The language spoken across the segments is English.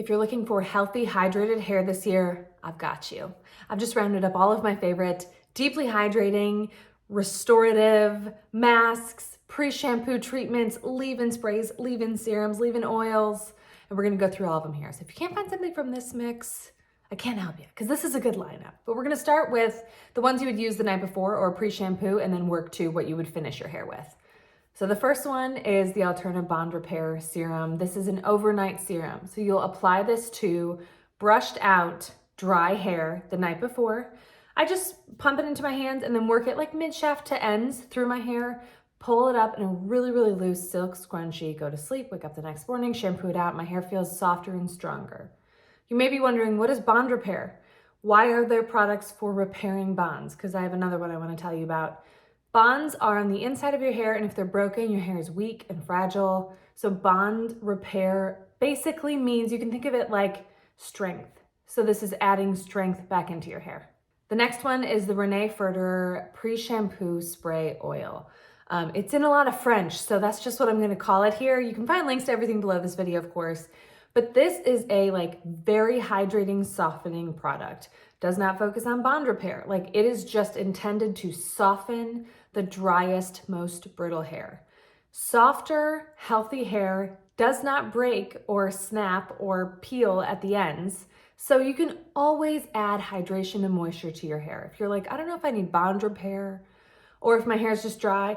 If you're looking for healthy, hydrated hair this year, I've got you. I've just rounded up all of my favorite deeply hydrating, restorative masks, pre-shampoo treatments, leave-in sprays, leave-in serums, leave-in oils, and we're gonna go through all of them here. So if you can't find something from this mix, I can't help you because this is a good lineup. But we're gonna start with the ones you would use the night before or pre-shampoo and then work to what you would finish your hair with. So the first one is the Alterna Bond Repair Serum. This is an overnight serum. So you'll apply this to brushed out dry hair the night before. I just pump it into my hands and then work it like mid-shaft to ends through my hair, pull it up in a really, really loose silk scrunchie, go to sleep, wake up the next morning, shampoo it out. My hair feels softer and stronger. You may be wondering, what is bond repair? Why are there products for repairing bonds? Because I have another one I want to tell you about. Bonds are on the inside of your hair, and if they're broken, your hair is weak and fragile. So bond repair basically means you can think of it like strength. So this is adding strength back into your hair. The next one is the Renee Furter Pre-Shampoo Spray Oil. It's in a lot of French, so that's just what I'm gonna call it here. You can find links to everything below this video, of course. But this is a very hydrating, softening product. Does not focus on bond repair. It is just intended to soften the driest, most brittle hair. Softer, healthy hair does not break or snap or peel at the ends. So you can always add hydration and moisture to your hair. If you're like, I don't know if I need bond repair or if my hair is just dry,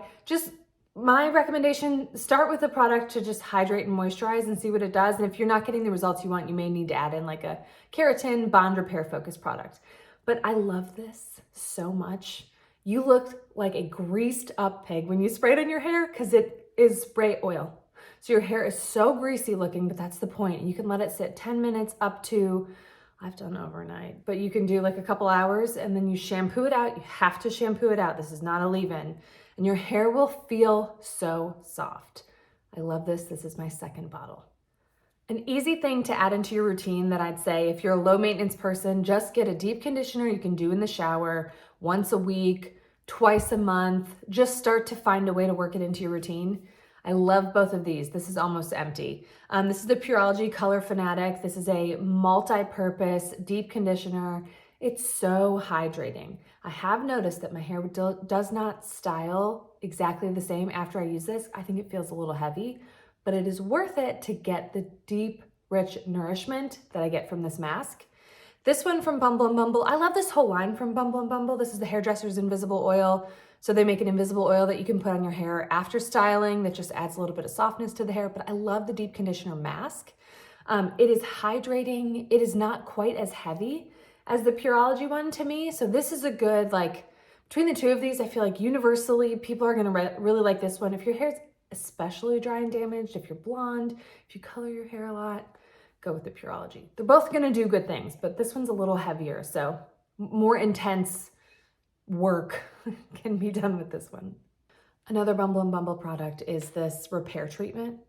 my recommendation, start with a product to just hydrate and moisturize and see what it does. And if you're not getting the results you want, you may need to add in a keratin bond repair focused product. But I love this so much. You look like a greased up pig when you spray it on your hair because it is spray oil. So your hair is so greasy looking, but that's the point. You can let it sit 10 minutes up to, I've done overnight, but you can do a couple hours and then you shampoo it out. You have to shampoo it out. This is not a leave-in. And your hair will feel so soft. I love this. This is my second bottle. An easy thing to add into your routine that I'd say, if you're a low maintenance person, just get a deep conditioner you can do in the shower once a week, twice a month. Just start to find a way to work it into your routine. I love both of these. This is almost empty. This is the Pureology Color Fanatic. This is a multi-purpose deep conditioner. It's so hydrating. I have noticed that my hair does not style exactly the same after I use this. I think it feels a little heavy, but it is worth it to get the deep, rich nourishment that I get from this mask. This one from Bumble & Bumble, I love this whole line from Bumble & Bumble. This is the Hairdresser's Invisible Oil. So they make an invisible oil that you can put on your hair after styling that just adds a little bit of softness to the hair, but I love the deep conditioner mask. It is hydrating. It is not quite as heavy as the Pureology one to me. So this is a good, between the two of these, I feel like universally people are gonna really like this one. If your hair's especially dry and damaged, if you're blonde, if you color your hair a lot, go with the Pureology. They're both gonna do good things, but this one's a little heavier, so more intense work can be done with this one. Another Bumble & Bumble product is this repair treatment.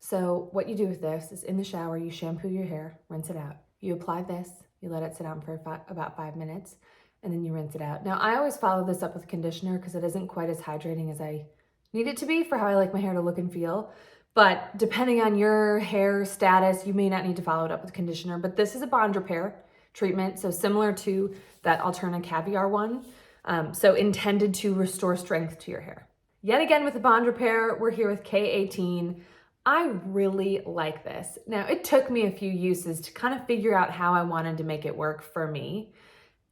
So what you do with this is in the shower, you shampoo your hair, rinse it out. You apply this, you let it sit on for about 5 minutes, and then you rinse it out. Now, I always follow this up with conditioner because it isn't quite as hydrating as I need it to be for how I like my hair to look and feel. But depending on your hair status, you may not need to follow it up with conditioner. But this is a bond repair treatment, so similar to that Alterna Caviar one. So intended to restore strength to your hair. Yet again with the bond repair, we're here with K18. I really like this. Now, it took me a few uses to kind of figure out how I wanted to make it work for me.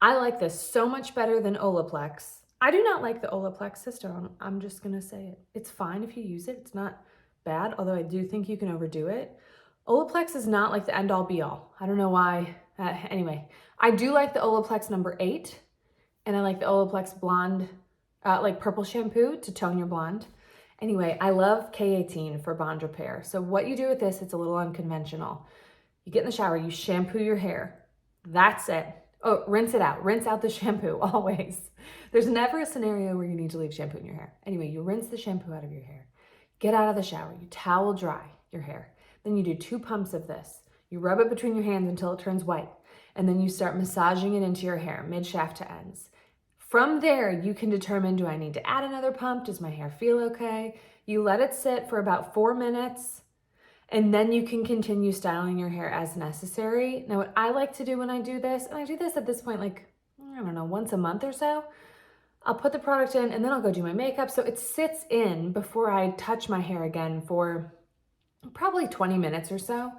I like this so much better than Olaplex. I do not like the Olaplex system. I'm just gonna say it. It's fine if you use it. It's not bad, although I do think you can overdo it. Olaplex is not like the end-all be-all. I don't know why. Anyway, I do like the Olaplex number 8, and I like the Olaplex blonde, purple shampoo to tone your blonde. Anyway, I love K18 for bond repair. So what you do with this, it's a little unconventional. You get in the shower, you shampoo your hair. That's it. Oh, rinse it out. Rinse out the shampoo, always. There's never a scenario where you need to leave shampoo in your hair. Anyway, you rinse the shampoo out of your hair. Get out of the shower. You towel dry your hair. Then you do 2 pumps of this. You rub it between your hands until it turns white. And then you start massaging it into your hair, mid-shaft to ends. From there, you can determine, do I need to add another pump? Does my hair feel okay? You let it sit for about 4 minutes. And then you can continue styling your hair as necessary. Now, what I like to do when I do this, and I do this at this point, like, I don't know, once a month or so, I'll put the product in and then I'll go do my makeup. So it sits in before I touch my hair again for probably 20 minutes or so.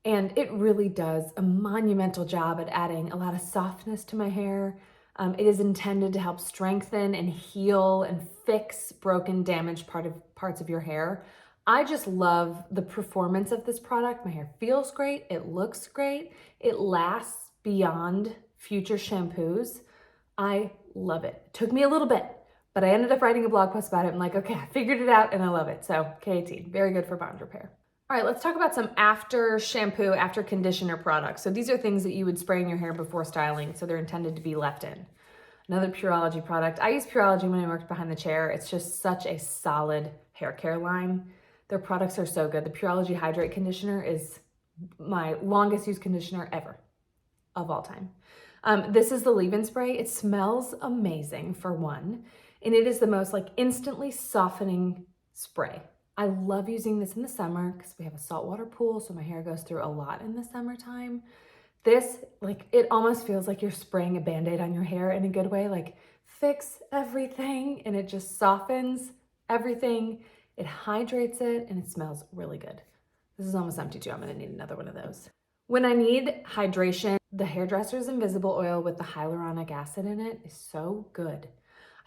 And it really does a monumental job at adding a lot of softness to my hair. It is intended to help strengthen and heal and fix broken, damaged parts of your hair. I just love the performance of this product. My hair feels great, it looks great, it lasts beyond future shampoos. I love it. It took me a little bit, but I ended up writing a blog post about it. I'm like, okay, I figured it out and I love it. So K18, very good for bond repair. All right, let's talk about some after shampoo, after conditioner products. So these are things that you would spray in your hair before styling, so they're intended to be left in. Another Pureology product. I used Pureology when I worked behind the chair. It's just such a solid hair care line. Their products are so good. The Pureology Hydrate Conditioner is my longest used conditioner ever, of all time. This is the leave-in spray. It smells amazing for one, and it is the most like instantly softening spray. I love using this in the summer because we have a saltwater pool, so my hair goes through a lot in the summertime. This, like, it almost feels like you're spraying a Band-Aid on your hair in a good way, like fix everything, and it just softens everything. It hydrates it, and it smells really good. This is almost empty too. I'm gonna need another one of those. When I need hydration, the Hairdresser's Invisible Oil with the hyaluronic acid in it is so good.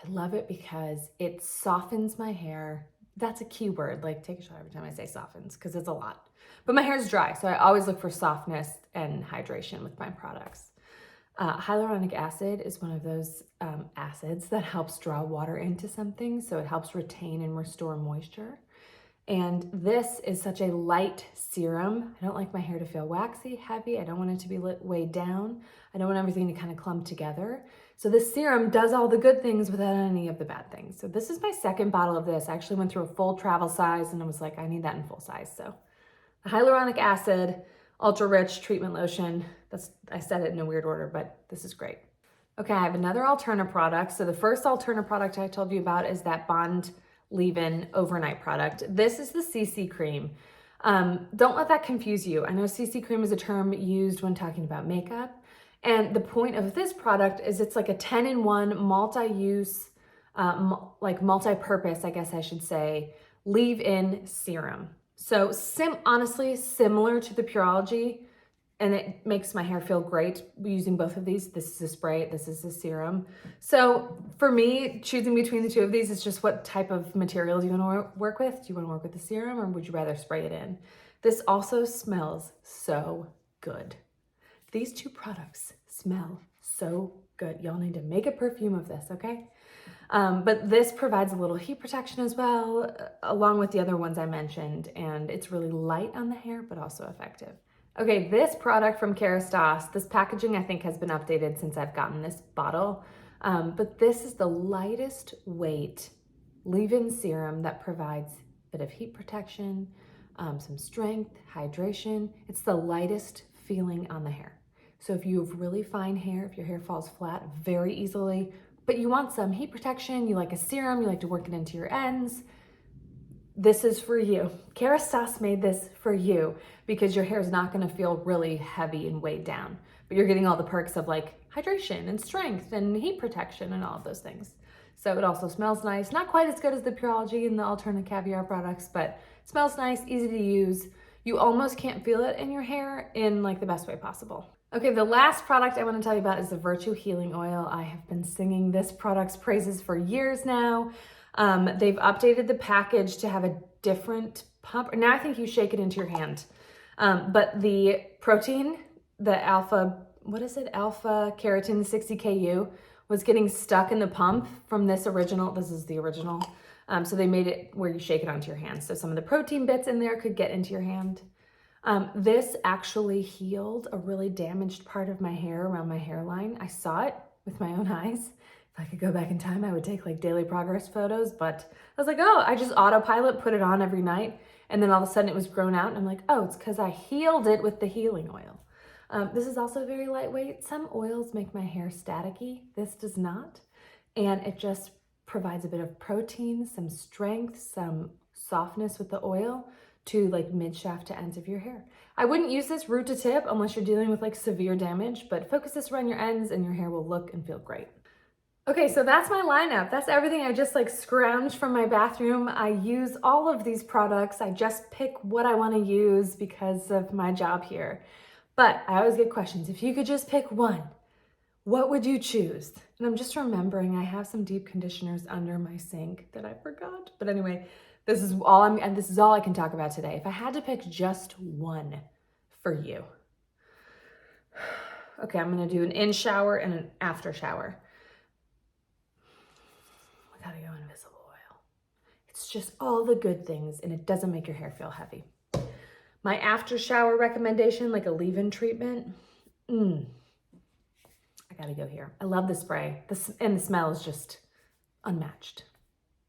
I love it because it softens my hair. That's a key word, like take a shot every time I say softens because it's a lot. But my hair's dry, so I always look for softness and hydration with my products. Hyaluronic acid is one of those acids that helps draw water into something, so it helps retain and restore moisture. And this is such a light serum. I don't like my hair to feel waxy, heavy. I don't want it to be weighed down. I don't want everything to kind of clump together. So this serum does all the good things without any of the bad things. So this is my second bottle of this. I actually went through a full travel size and I was like, I need that in full size. So the hyaluronic acid, ultra rich treatment lotion. I said it in a weird order, but this is great. Okay, I have another Alterna product. So the first Alterna product I told you about is that Bond leave-in overnight product. This is the CC cream. Don't let that confuse you. I know CC cream is a term used when talking about makeup. And the point of this product is it's like a 10-in-1 multi-use, like multi-purpose, I guess I should say, leave-in serum. So honestly, similar to the Pureology, and it makes my hair feel great using both of these. This is a spray, this is a serum. So for me, choosing between the two of these is just what type of material do you want to work with? Do you want to work with the serum or would you rather spray it in? This also smells so good. These two products smell so good. Y'all need to make a perfume of this, okay? But this provides a little heat protection as well, along with the other ones I mentioned, and it's really light on the hair, but also effective. Okay, this product from Kerastase, this packaging I think has been updated since I've gotten this bottle, but this is the lightest weight leave-in serum that provides a bit of heat protection, some strength, hydration. It's the lightest feeling on the hair. So if you have really fine hair, if your hair falls flat very easily, but you want some heat protection, you like a serum, you like to work it into your ends, this is for you. Kerastase made this for you because your hair is not going to feel really heavy and weighed down, but you're getting all the perks of like hydration and strength and heat protection and all of those things. So it also smells nice. Not quite as good as the Pureology and the Alterna Caviar products, but it smells nice, easy to use. You almost can't feel it in your hair in like the best way possible. Okay, the last product I want to tell you about is the Virtue Healing Oil. I have been singing this product's praises for years now. They've updated the package to have a different pump. Now I think you shake it into your hand. But the protein, the alpha keratin 60 KU, was getting stuck in the pump from this original. This is the original. So they made it where you shake it onto your hand. So some of the protein bits in there could get into your hand. This actually healed a really damaged part of my hair around my hairline. I saw it with my own eyes. If I could go back in time, I would take like daily progress photos, but I was like, oh, I just autopilot, put it on every night. And then all of a sudden it was grown out. And I'm like, oh, it's because I healed it with the healing oil. This is also very lightweight. Some oils make my hair staticky. This does not. And it just provides a bit of protein, some strength, some softness with the oil to like mid-shaft to ends of your hair. I wouldn't use this root to tip unless you're dealing with like severe damage, but focus this around your ends and your hair will look and feel great. Okay, so that's my lineup. That's everything I just like scrounged from my bathroom. I use all of these products. I just pick what I want to use because of my job here. But I always get questions. If you could just pick one, what would you choose? And I'm just remembering I have some deep conditioners under my sink that I forgot. But anyway, this is all I can talk about today. If I had to pick just one for you. Okay, I'm gonna do an in shower and an after shower. We gotta go invisible oil. It's just all the good things and it doesn't make your hair feel heavy. My after shower recommendation, like a leave-in treatment. I gotta go here. I love the spray. And the smell is just unmatched.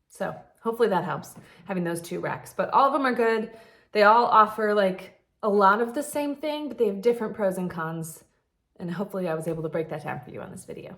So hopefully that helps, having those two racks. But all of them are good. They all offer like a lot of the same thing, but they have different pros and cons. And hopefully I was able to break that down for you on this video.